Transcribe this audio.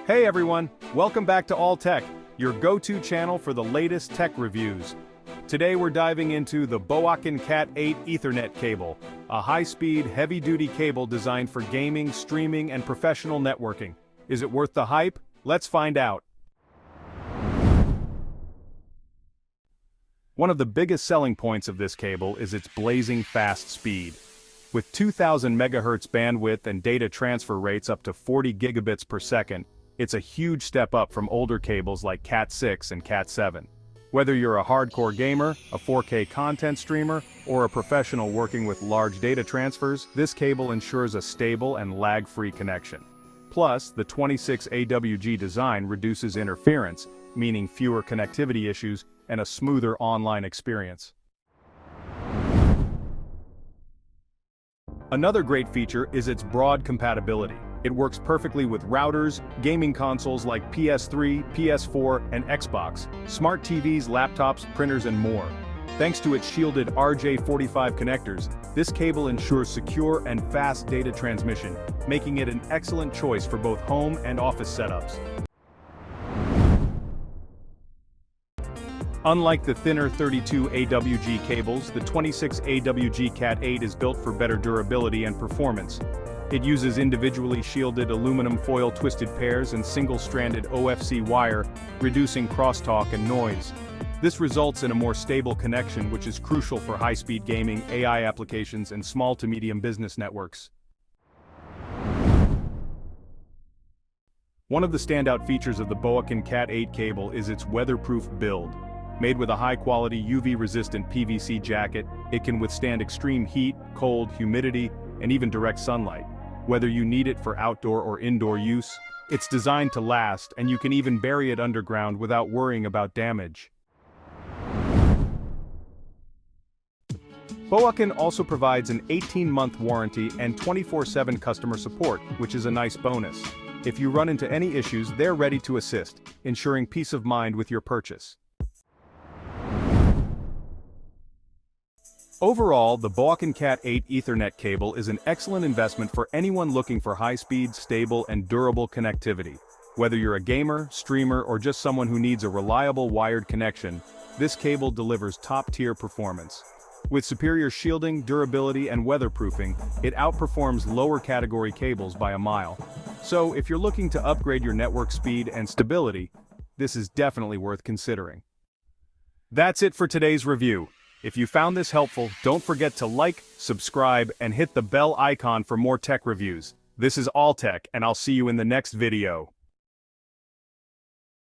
Hey everyone, welcome back to Alltech, your go-to channel for the latest tech reviews. Today we're diving into the Boahcken Cat 8 Ethernet cable, a high-speed, heavy-duty cable designed for gaming, streaming, and professional networking. Is it worth the hype? Let's find out. One of the biggest selling points of this cable is its blazing fast speed. With 2000 MHz bandwidth and data transfer rates up to 40 gigabits per second, it's a huge step up from older cables like Cat 6 and Cat 7. Whether you're a hardcore gamer, a 4K content streamer, or a professional working with large data transfers, this cable ensures a stable and lag-free connection. Plus, the 26 AWG design reduces interference, meaning fewer connectivity issues and a smoother online experience. Another great feature is its broad compatibility. It works perfectly with routers, gaming consoles like PS3, PS4, and Xbox, smart TVs, laptops, printers, and more. Thanks to its shielded RJ45 connectors, this cable ensures secure and fast data transmission, making it an excellent choice for both home and office setups. Unlike the thinner 32 AWG cables, the 26 AWG Cat 8 is built for better durability and performance. It uses individually shielded aluminum foil twisted pairs and single-stranded OFC wire, reducing crosstalk and noise. This results in a more stable connection, which is crucial for high-speed gaming, AI applications, and small to medium business networks. One of the standout features of the Boahcken Cat 8 cable is its weatherproof build. Made with a high-quality UV-resistant PVC jacket, it can withstand extreme heat, cold, humidity, and even direct sunlight. Whether you need it for outdoor or indoor use, it's designed to last, and you can even bury it underground without worrying about damage. Boahcken also provides an 18-month warranty and 24/7 customer support, which is a nice bonus. If you run into any issues, they're ready to assist, ensuring peace of mind with your purchase. Overall, the Boahcken Cat 8 Ethernet cable is an excellent investment for anyone looking for high-speed, stable, and durable connectivity. Whether you're a gamer, streamer, or just someone who needs a reliable wired connection, this cable delivers top-tier performance. With superior shielding, durability, and weatherproofing, it outperforms lower-category cables by a mile. So, if you're looking to upgrade your network speed and stability, this is definitely worth considering. That's it for today's review. If you found this helpful, don't forget to like, subscribe, and hit the bell icon for more tech reviews. This is Alltech, and I'll see you in the next video.